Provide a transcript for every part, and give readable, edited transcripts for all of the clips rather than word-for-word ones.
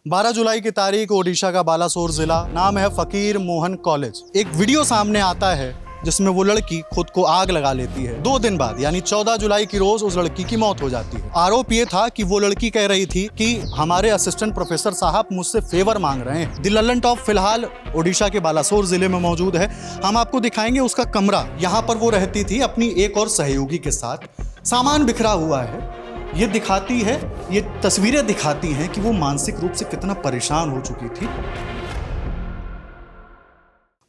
12 जुलाई की तारीख ओडिशा का बालासोर जिला, नाम है फकीर मोहन कॉलेज। एक वीडियो सामने आता है जिसमें वो लड़की खुद को आग लगा लेती है। 2 दिन बाद यानी 14 जुलाई की रोज उस लड़की की मौत हो जाती है। आरोप ये था कि वो लड़की कह रही थी कि हमारे असिस्टेंट प्रोफेसर साहब मुझसे फेवर मांग रहे हैं। द लल्लन टॉप फिलहाल ओडिशा के बालासोर जिले में मौजूद है। हम आपको दिखाएंगे उसका कमरा। यहाँ पर वो रहती थी अपनी एक और सहयोगी के साथ। सामान बिखरा हुआ है। ये दिखाती है, ये तस्वीरें दिखाती हैं कि वो मानसिक रूप से कितना परेशान हो चुकी थी।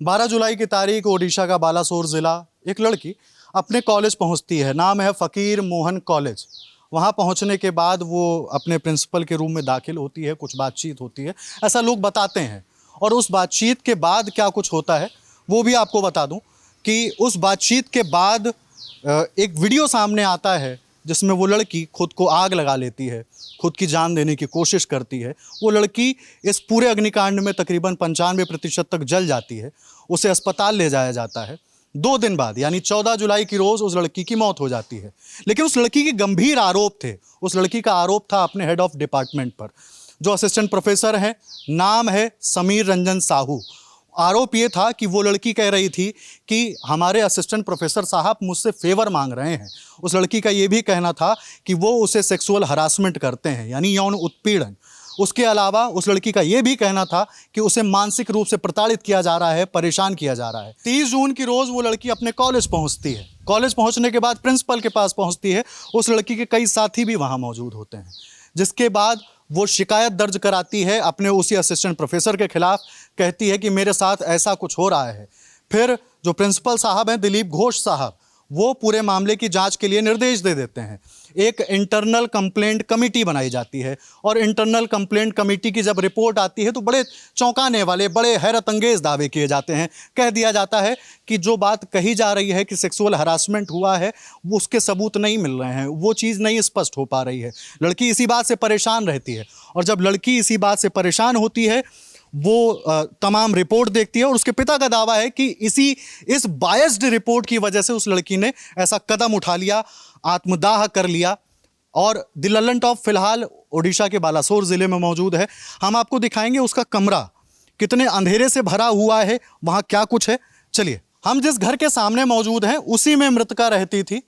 12 जुलाई की तारीख ओडिशा का बालासोर जिला, एक लड़की अपने कॉलेज पहुंचती है। नाम है फकीर मोहन कॉलेज। वहां पहुंचने के बाद वो अपने प्रिंसिपल के रूम में दाखिल होती है। कुछ बातचीत होती है, ऐसा लोग बताते हैं। और उस बातचीत के बाद क्या कुछ होता है वो भी आपको बता दूं कि उस बातचीत के बाद एक वीडियो सामने आता है जिसमें वो लड़की खुद को आग लगा लेती है, खुद की जान देने की कोशिश करती है। वो लड़की इस पूरे अग्निकांड में तकरीबन 95% तक जल जाती है। उसे अस्पताल ले जाया जाता है। 2 दिन बाद यानी 14 जुलाई की रोज़ उस लड़की की मौत हो जाती है। लेकिन उस लड़की के गंभीर आरोप थे। उस लड़की का आरोप था अपने हेड ऑफ डिपार्टमेंट पर, जो असिस्टेंट प्रोफेसर हैं। नाम है समीर रंजन साहू। आरोप ये था कि वो लड़की कह रही थी कि हमारे असिस्टेंट प्रोफेसर साहब मुझसे फेवर मांग रहे हैं। उस लड़की का ये भी कहना था कि वो उसे सेक्सुअल हरासमेंट करते हैं, यानी यौन उत्पीड़न। उसके अलावा उस लड़की का ये भी कहना था कि उसे मानसिक रूप से प्रताड़ित किया जा रहा है, परेशान किया जा रहा है। 30 जून की रोज़ वो लड़की अपने कॉलेज पहुंचती है। कॉलेज पहुंचने के बाद प्रिंसिपल के पास पहुंचती है। उस लड़की के कई साथी भी वहाँ मौजूद होते हैं, जिसके बाद वो शिकायत दर्ज कराती है अपने उसी असिस्टेंट प्रोफेसर के खिलाफ। कहती है कि मेरे साथ ऐसा कुछ हो रहा है। फिर जो प्रिंसिपल साहब हैं दिलीप घोष साहब, वो पूरे मामले की जांच के लिए निर्देश दे देते हैं। एक इंटरनल कंप्लेंट कमेटी बनाई जाती है और इंटरनल कंप्लेंट कमेटी की जब रिपोर्ट आती है तो बड़े चौंकाने वाले, बड़े हैरत अंगेज दावे किए जाते हैं। कह दिया जाता है कि जो बात कही जा रही है कि सेक्सुअल हरासमेंट हुआ है, वो उसके सबूत नहीं मिल रहे हैं, वो चीज़ नहीं स्पष्ट हो पा रही है। लड़की इसी बात से परेशान रहती है और जब लड़की इसी बात से परेशान होती है वो तमाम रिपोर्ट देखती है और उसके पिता का दावा है कि इस बायस्ड रिपोर्ट की वजह से उस लड़की ने ऐसा कदम उठा लिया, आत्मदाह कर लिया। और द लल्लन टॉप फिलहाल ओडिशा के बालासोर ज़िले में मौजूद है। हम आपको दिखाएंगे उसका कमरा कितने अंधेरे से भरा हुआ है, वहाँ क्या कुछ है। चलिए, हम जिस घर के सामने मौजूद हैं उसी में मृतका रहती थी।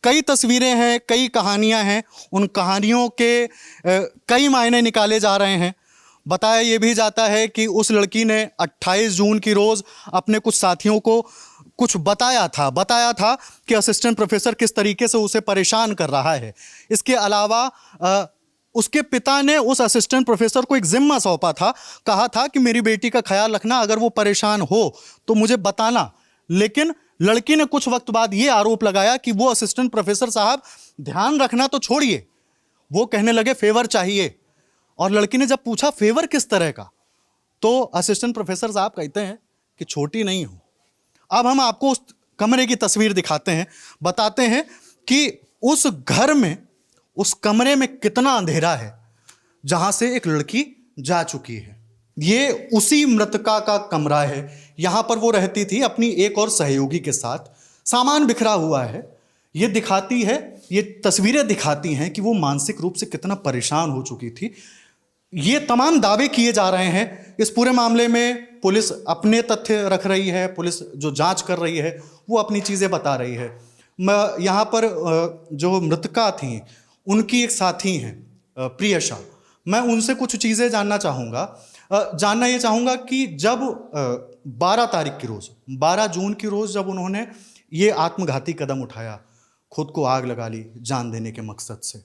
कई तस्वीरें हैं, कई कहानियाँ हैं। उन कहानियों के कई मायने निकाले जा रहे हैं। बताया ये भी जाता है कि उस लड़की ने 28 जून की रोज़ अपने कुछ साथियों को कुछ बताया था कि असिस्टेंट प्रोफेसर किस तरीके से उसे परेशान कर रहा है। इसके अलावा उसके पिता ने उस असिस्टेंट प्रोफेसर को एक जिम्मा सौंपा था। कहा था कि मेरी बेटी का ख्याल रखना, अगर वो परेशान हो तो मुझे बताना। लेकिन लड़की ने कुछ वक्त बाद ये आरोप लगाया कि वो असिस्टेंट प्रोफेसर साहब ध्यान रखना तो छोड़िए, वो कहने लगे फेवर चाहिए। और लड़की ने जब पूछा फेवर किस तरह का, तो असिस्टेंट प्रोफेसर साहब कहते हैं कि छोटी नहीं हो। अब हम आपको उस कमरे की तस्वीर दिखाते हैं, बताते हैं कि उस घर में, उस कमरे में कितना अंधेरा है जहां से एक लड़की जा चुकी है। ये उसी मृतका का कमरा है। यहां पर वो रहती थी अपनी एक और सहयोगी के साथ। सामान बिखरा हुआ है। ये दिखाती है, ये तस्वीरें दिखाती हैं कि वो मानसिक रूप से कितना परेशान हो चुकी थी। ये तमाम दावे किए जा रहे हैं। इस पूरे मामले में पुलिस अपने तथ्य रख रही है। पुलिस जो जांच कर रही है वो अपनी चीज़ें बता रही है। मैं यहाँ पर जो मृतका थी उनकी एक साथी हैं प्रियशा, मैं उनसे कुछ चीज़ें जानना चाहूँगा कि जब 12 तारीख की रोज़, 12 जून की रोज़ जब उन्होंने ये आत्मघाती कदम उठाया, खुद को आग लगा ली जान देने के मकसद से,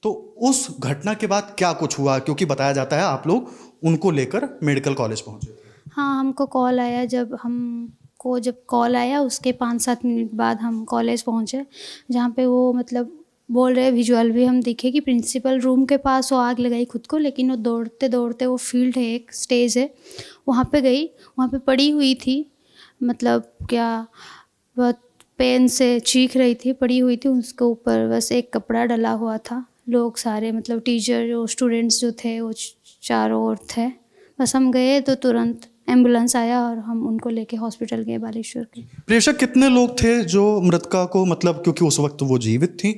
तो उस घटना के बाद क्या कुछ हुआ? क्योंकि बताया जाता है आप लोग उनको लेकर मेडिकल कॉलेज पहुंचे। हाँ, हमको कॉल आया। जब कॉल आया उसके 5-7 मिनट बाद हम कॉलेज पहुँचे, जहाँ पे वो मतलब बोल रहे, विजुअल भी हम दिखे कि प्रिंसिपल रूम के पास वो आग लगाई खुद को। लेकिन वो दौड़ते दौड़ते, वो फील्ड है, एक स्टेज है, वहाँ पे गई। वहाँ पे पड़ी हुई थी, मतलब क्या, बहुत पेन से चीख रही थी, पड़ी हुई थी। उसके ऊपर बस एक कपड़ा डला हुआ था। लोग सारे, मतलब टीचर और स्टूडेंट्स जो थे वो चारों ओर थे। बस हम गए तो तुरंत एम्बुलेंस आया और हम उनको लेके हॉस्पिटल गए बालेश्वर के। प्रेषक कितने लोग थे जो मृतका को, मतलब क्योंकि उस वक्त वो जीवित थी,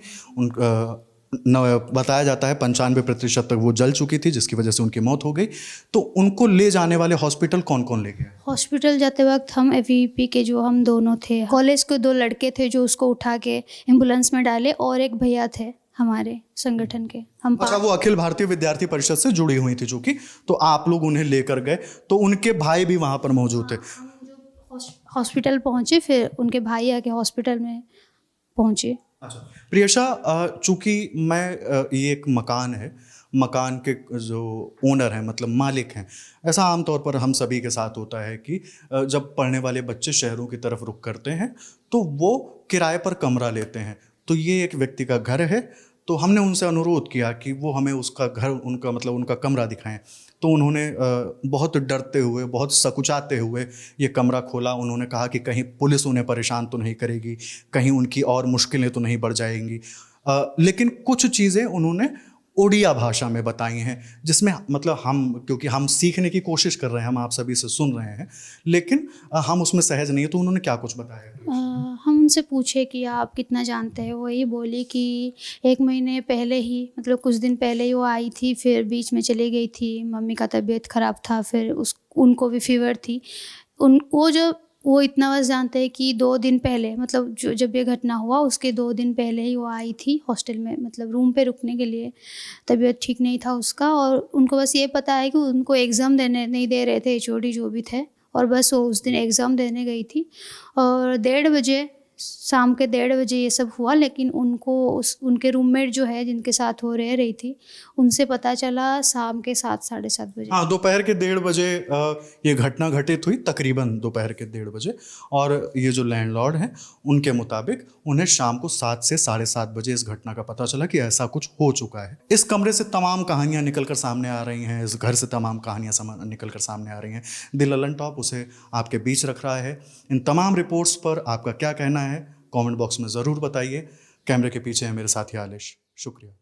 बताया जाता है 95% तक वो जल चुकी थी, जिसकी वजह से उनकी मौत हो गई। तो उनको ले जाने वाले हॉस्पिटल कौन कौन ले गया? हॉस्पिटल जाते वक्त हम एवीपी के जो हम दोनों थे, कॉलेज के 2 लड़के थे जो उसको उठा के एम्बुलेंस में डाले, और एक भैया थे हमारे संगठन के। हम अच्छा, वो अखिल भारतीय विद्यार्थी परिषद से जुड़ी हुई थी जो कि, तो आप लोग उन्हें लेकर गए, तो उनके भाई भी वहाँ पर मौजूद थे। हॉस्पिटल पहुँचे, फिर उनके भाई आके हॉस्पिटल में पहुँचे। अच्छा प्रियशा, चूंकि ये एक मकान है, मकान के जो ओनर हैं मतलब मालिक हैं, ऐसा आमतौर पर हम सभी के साथ होता है कि जब पढ़ने वाले बच्चे शहरों की तरफ रुख करते हैं तो वो किराए पर कमरा लेते हैं। तो ये एक व्यक्ति का घर है, तो हमने उनसे अनुरोध किया कि वो हमें उसका घर, उनका मतलब उनका कमरा दिखाएं। तो उन्होंने बहुत डरते हुए, बहुत सकुचाते हुए ये कमरा खोला। उन्होंने कहा कि कहीं पुलिस उन्हें परेशान तो नहीं करेगी, कहीं उनकी और मुश्किलें तो नहीं बढ़ जाएंगी। लेकिन कुछ चीज़ें उन्होंने उड़िया भाषा में बताई हैं, जिसमें मतलब क्योंकि हम सीखने की कोशिश कर रहे हैं, हम आप सभी से सुन रहे हैं, लेकिन हम उसमें सहज नहीं है। तो उन्होंने क्या कुछ बताया? हम उनसे पूछे कि आप कितना जानते हैं। वो यही बोली कि 1 महीने पहले ही, मतलब कुछ दिन पहले ही वो आई थी, फिर बीच में चली गई थी। मम्मी का तबीयत ख़राब था, फिर उनको भी फीवर थी। वो इतना बस जानते हैं कि 2 दिन पहले, मतलब जब ये घटना हुआ उसके 2 दिन पहले ही वो आई थी हॉस्टल में, मतलब रूम पे रुकने के लिए। तबीयत ठीक नहीं था उसका, और उनको बस ये पता है कि उनको एग्ज़ाम देने नहीं दे रहे थे एचओडी जो भी थे, और बस वो उस दिन एग्ज़ाम देने गई थी। और 1:30 बजे, शाम के 1:30 बजे ये सब हुआ। लेकिन उनके रूममेट जो है जिनके साथ वो रह रही थी, उनसे पता चला शाम के 7 साढ़े 7 बजे। हाँ, दोपहर के 1:30 बजे ये घटना घटित हुई, तकरीबन दोपहर के 1:30 बजे। और ये जो लैंडलॉर्ड हैं उनके मुताबिक उन्हें शाम को 7 से साढ़े 7 बजे इस घटना का पता चला कि ऐसा कुछ हो चुका है। इस कमरे से तमाम कहानियाँ निकल कर सामने आ रही हैं, इस घर से तमाम कहानियाँ निकल कर सामने आ रही हैं। द ललन टॉप उसे आपके बीच रख रहा है। इन तमाम रिपोर्ट्स पर आपका क्या कहना है, कमेंट बॉक्स में ज़रूर बताइए। कैमरे के पीछे है मेरे साथी आलिश। शुक्रिया।